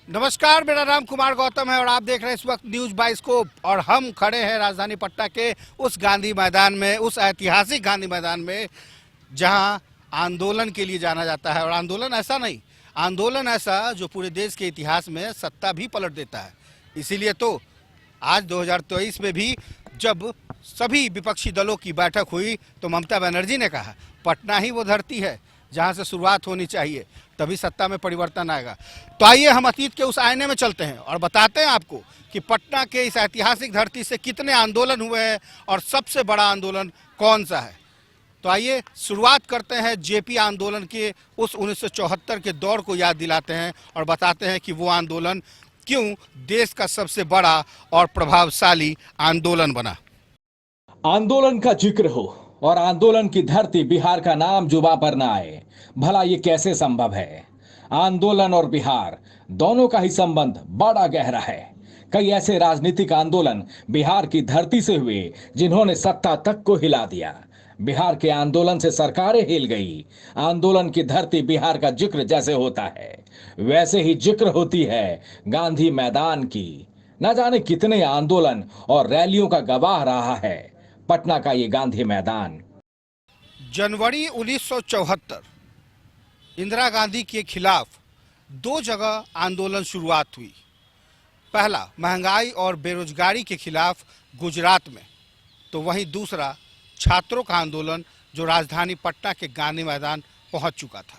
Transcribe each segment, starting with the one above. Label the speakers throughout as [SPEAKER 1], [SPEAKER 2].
[SPEAKER 1] नमस्कार, मेरा नाम कुमार गौतम है और आप देख रहे हैं इस वक्त न्यूज बाइस्कोप। और हम खड़े हैं राजधानी पटना के उस गांधी मैदान में, उस ऐतिहासिक गांधी मैदान में जहां आंदोलन के लिए जाना जाता है। और आंदोलन ऐसा नहीं, आंदोलन ऐसा जो पूरे देश के इतिहास में सत्ता भी पलट देता है। इसीलिए तो आज 2023 में भी जब सभी विपक्षी दलों की बैठक हुई तो ममता बनर्जी ने कहा पटना ही वो धरती है जहां से शुरुआत होनी चाहिए, तभी सत्ता में परिवर्तन आएगा। तो आइए हम अतीत के उस आईने में चलते हैं और बताते हैं आपको कि पटना के इस ऐतिहासिक धरती से कितने आंदोलन हुए हैं और सबसे बड़ा आंदोलन कौन सा है। तो आइए शुरुआत करते हैं जेपी आंदोलन के उस 1974 के दौर को याद दिलाते हैं और बताते हैं कि वो आंदोलन क्यों देश का सबसे बड़ा और प्रभावशाली आंदोलन बना।
[SPEAKER 2] आंदोलन का जिक्र हो और आंदोलन की धरती बिहार का नाम जुबा पर ना आए, भला ये कैसे संभव है। आंदोलन और बिहार दोनों का ही संबंध बड़ा गहरा है। कई ऐसे राजनीतिक आंदोलन बिहार की धरती से हुए जिन्होंने सत्ता तक को हिला दिया। बिहार के आंदोलन से सरकारें हिल गई। आंदोलन की धरती बिहार का जिक्र जैसे होता है वैसे ही जिक्र होती है गांधी मैदान की। न जाने कितने आंदोलन और रैलियों का गवाह रहा है पटना का ये गांधी मैदान।
[SPEAKER 1] जनवरी 1974 इंदिरा गांधी के खिलाफ दो जगह आंदोलन शुरुआत हुई। पहला महंगाई और बेरोजगारी के खिलाफ गुजरात में, तो वहीं दूसरा छात्रों का आंदोलन जो राजधानी पटना के गांधी मैदान पहुंच चुका था।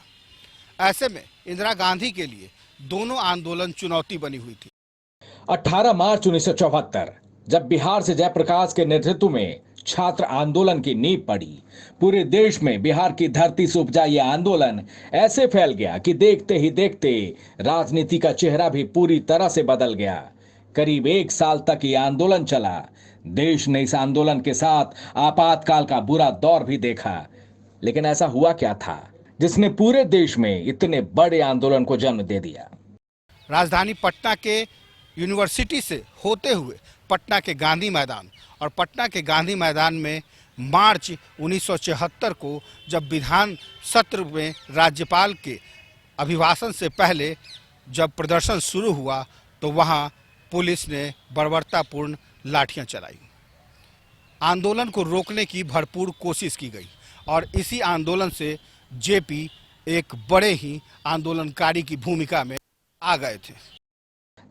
[SPEAKER 1] ऐसे में इंदिरा गांधी के लिए दोनों आंदोलन चुनौती बनी हुई थी।
[SPEAKER 2] 18 मार्च 1974 जब बिहार से जयप्रकाश के नेतृत्व में छात्र आंदोलन की नींव पड़ी, पूरे देश में बिहार की धरती से उपजा यह आंदोलन ऐसे फैल गया कि देखते ही देखते राजनीति का चेहरा भी पूरी तरह से बदल गया। करीब 1 साल तक यह आंदोलन चला। देश ने इस आंदोलन के साथ आपातकाल का बुरा दौर भी देखा। लेकिन ऐसा हुआ क्या था जिसने पूरे देश में इतने बड़े आंदोलन को जन्म दे दिया।
[SPEAKER 1] राजधानी पटना के यूनिवर्सिटी से होते हुए पटना के गांधी मैदान, और पटना के गांधी मैदान में मार्च 1974 को जब विधान सत्र में राज्यपाल के अभिभाषण से पहले जब प्रदर्शन शुरू हुआ तो वहां पुलिस ने बर्बरतापूर्ण लाठियां चलाई। आंदोलन को रोकने की भरपूर कोशिश की गई और इसी आंदोलन से जेपी एक बड़े ही आंदोलनकारी की भूमिका में आ गए थे।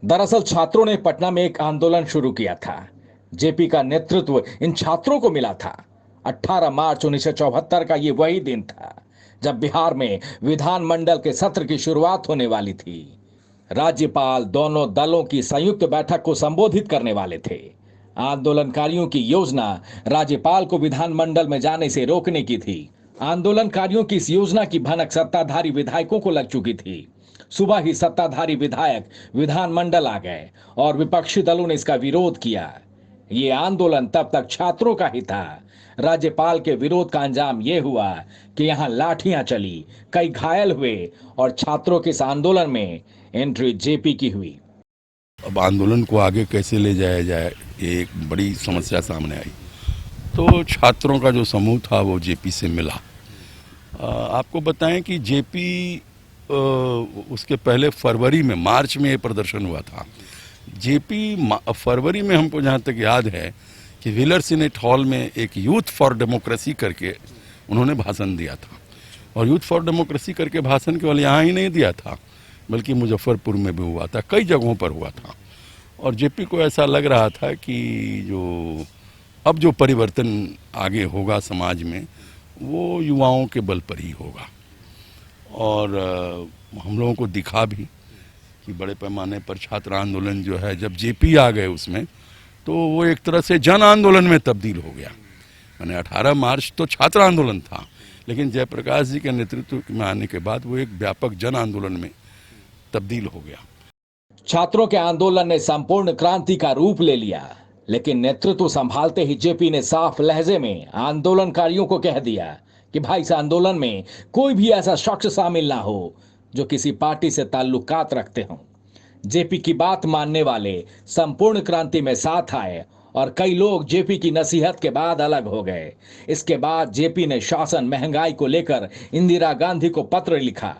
[SPEAKER 2] दरअसल छात्रों ने पटना में एक आंदोलन शुरू किया था। जेपी का नेतृत्व इन छात्रों को मिला था। 18 मार्च 1974 का ये वही दिन था जब बिहार में विधानमंडल के सत्र की शुरुआत होने वाली थी। राज्यपाल दोनों दलों की संयुक्त बैठक को संबोधित करने वाले थे। आंदोलनकारियों की योजना राज्यपाल को विधानमंडल में जाने से रोकने की थी। आंदोलनकारियों की इस योजना की भनक सत्ताधारी विधायकों को लग चुकी थी। सुबह ही सत्ताधारी विधायक विधानमंडल आ गए और विपक्षी दलों ने इसका विरोध किया। ये आंदोलन तब तक छात्रों का ही था। राज्यपाल के विरोध का अंजाम यह हुआ कि यहां लाठियां चली, कई घायल हुए और छात्रों के इस आंदोलन में एंट्री जेपी की हुई।
[SPEAKER 3] अब आंदोलन को आगे कैसे ले जाया जाए, ये एक बड़ी समस्या सामने आई। तो छात्रों का जो समूह था वो जेपी से मिला। आपको बताएं कि जेपी उसके पहले फरवरी में, मार्च में ये प्रदर्शन हुआ था। जेपी फरवरी में हमको जहाँ तक याद है कि व्हीलर सीनेट हॉल में एक यूथ फॉर डेमोक्रेसी करके उन्होंने भाषण दिया था। और यूथ फॉर डेमोक्रेसी करके भाषण केवल यहाँ ही नहीं दिया था बल्कि मुजफ्फरपुर में भी हुआ था, कई जगहों पर हुआ था। और जेपी को ऐसा लग रहा था कि अब जो परिवर्तन आगे होगा समाज में वो युवाओं के बल पर ही होगा। और हम लोगों को दिखा भी कि बड़े पैमाने पर छात्र आंदोलन जो है, जब जेपी आ गए उसमें, तो वो एक तरह से जन आंदोलन में तब्दील हो गया। मैंने 18 मार्च तो छात्र आंदोलन था, लेकिन जयप्रकाश जी के नेतृत्व में आने के बाद वो एक व्यापक जन आंदोलन में तब्दील हो गया।
[SPEAKER 2] छात्रों के आंदोलन ने संपूर्ण क्रांति का रूप ले लिया, लेकिन नेतृत्व संभालते ही जेपी ने साफ लहजे में आंदोलनकारियों को कह दिया कि भाई इस आंदोलन में कोई भी ऐसा शख्स शामिल ना हो जो किसी पार्टी से ताल्लुकात रखते हों। जेपी की बात मानने वाले संपूर्ण क्रांति में साथ आए और कई लोग जेपी की नसीहत के बाद अलग हो गए। इसके बाद जेपी ने शासन महंगाई को लेकर इंदिरा गांधी को पत्र लिखा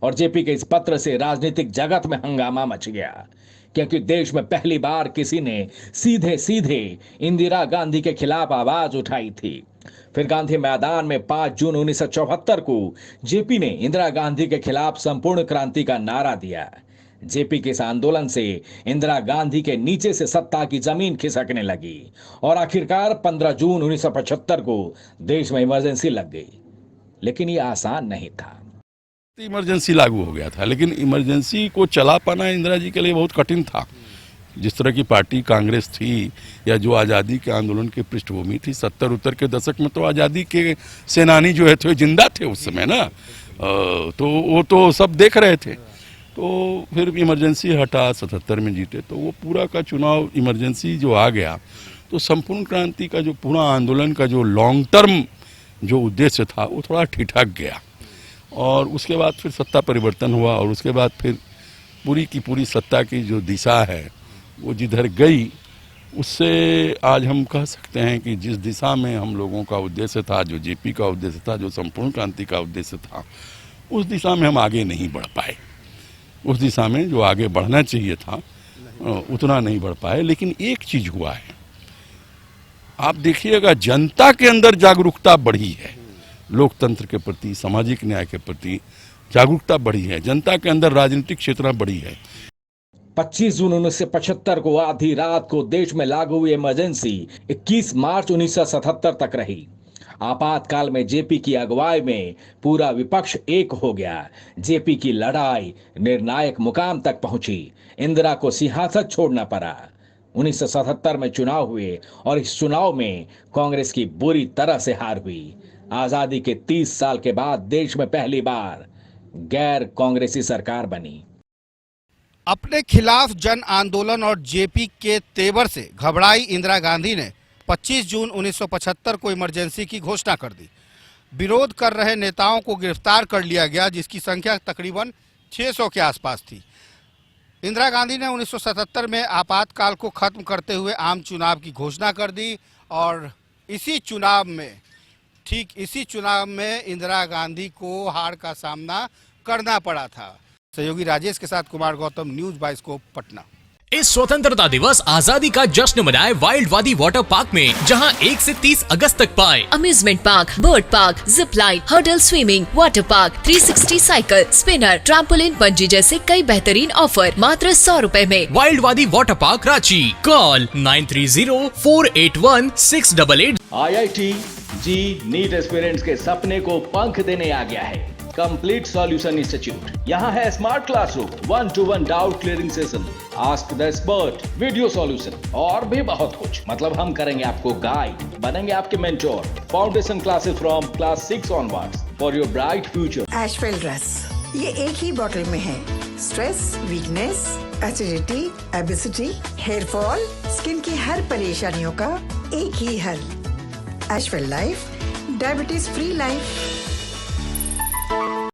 [SPEAKER 2] और जेपी के इस पत्र से राजनीतिक जगत में हंगामा मच गया, क्योंकि देश में पहली बार किसी ने सीधे सीधे इंदिरा गांधी के खिलाफ आवाज उठाई थी। फिर गांधी मैदान में 5 जून 1974 को जेपी ने इंदिरा गांधी के खिलाफ संपूर्ण क्रांति का नारा दिया। जेपी के इस आंदोलन से इंदिरा गांधी के नीचे से सत्ता की जमीन खिसकने लगी और आखिरकार 15 जून 1975 को देश में इमरजेंसी लग गई। लेकिन यह आसान नहीं था।
[SPEAKER 3] इमरजेंसी लागू हो गया था, लेकिन इमरजेंसी को चला पाना इंदिरा जी के लिए बहुत कठिन था। जिस तरह की पार्टी कांग्रेस थी या जो आज़ादी के आंदोलन की पृष्ठभूमि थी, 70-70 के दशक में तो आज़ादी के सेनानी जो है थे जिंदा थे उस समय ना, तो वो तो सब देख रहे थे। तो फिर इमरजेंसी हटा, 77 में जीते, तो वो पूरा का चुनाव इमरजेंसी जो आ गया, तो संपूर्ण क्रांति का जो पूरा आंदोलन का जो लॉन्ग टर्म जो उद्देश्य था वो थोड़ा ठिठक गया। और उसके बाद फिर सत्ता परिवर्तन हुआ और उसके बाद फिर पूरी की पूरी सत्ता की जो दिशा है वो जिधर गई, उससे आज हम कह सकते हैं कि जिस दिशा में हम लोगों का उद्देश्य था, जो जेपी का उद्देश्य था, जो संपूर्ण क्रांति का उद्देश्य था, उस दिशा में हम आगे नहीं बढ़ पाए। उस दिशा में जो आगे बढ़ना चाहिए था उतना नहीं बढ़ पाए। लेकिन एक चीज हुआ है, आप देखिएगा जनता के अंदर जागरूकता बढ़ी है, लोकतंत्र के प्रति, सामाजिक न्याय के प्रति जागरूकता बढ़ी है, जनता के अंदर राजनीतिक चेतना बढ़ी है।
[SPEAKER 2] 25 जून 1975 को आधी रात को देश में लागू हुई इमरजेंसी 21 मार्च 1977 तक रही। आपातकाल में जेपी की अगुवाई में पूरा विपक्ष एक हो गया। जेपी की लड़ाई निर्णायक मुकाम तक पहुंची। इंदिरा को सिंहासन छोड़ना पड़ा। 1977 में चुनाव हुए और इस चुनाव में कांग्रेस की बुरी तरह से हार हुई। आजादी के 30 साल के बाद देश में पहली बार गैर कांग्रेसी सरकार बनी।
[SPEAKER 1] अपने खिलाफ जन आंदोलन और जेपी के तेवर से घबराई इंदिरा गांधी ने 25 जून 1975 को इमरजेंसी की घोषणा कर दी। विरोध कर रहे नेताओं को गिरफ्तार कर लिया गया, जिसकी संख्या तकरीबन 600 के आसपास थी। इंदिरा गांधी ने 1977 में आपातकाल को खत्म करते हुए आम चुनाव की घोषणा कर दी और ठीक इसी चुनाव में इंदिरा गांधी को हार का सामना करना पड़ा था। सहयोगी राजेश के साथ कुमार गौतम, न्यूज बाइस्कोप, पटना।
[SPEAKER 4] इस स्वतंत्रता दिवस आजादी का जश्न मनाए वाइल्ड वादी वाटर पार्क में, जहां 1 से 30 अगस्त तक पाए
[SPEAKER 5] amusement park, bird park, zip line, hurdle swimming, water park, 360 cycle, spinner, trampoline, bungee जैसे कई बेहतरीन ऑफर मात्र 100 रुपए में।
[SPEAKER 4] वाइल्ड वादी water park Ranchi, call 9304811688।
[SPEAKER 2] IIT जी नीट एस्पिरेंट्स के सपने को पंख देने आ गया है कंप्लीट सॉल्यूशन इंस्टीट्यूट। यहाँ है smart classroom, 1-to-1 doubt clearing session, ask the expert, video solution और भी बहुत कुछ। मतलब हम करेंगे आपको गाइड, बनेंगे आपके mentor. Foundation classes from class 6 onwards for your bright future.
[SPEAKER 6] एशवेल ड्रेस, ये एक ही बॉटल में है। Stress, weakness, acidity, obesity, hair fall, skin की हर परेशानियों का एक ही हल। एशवेल लाइफ, डायबिटीज फ्री लाइफ।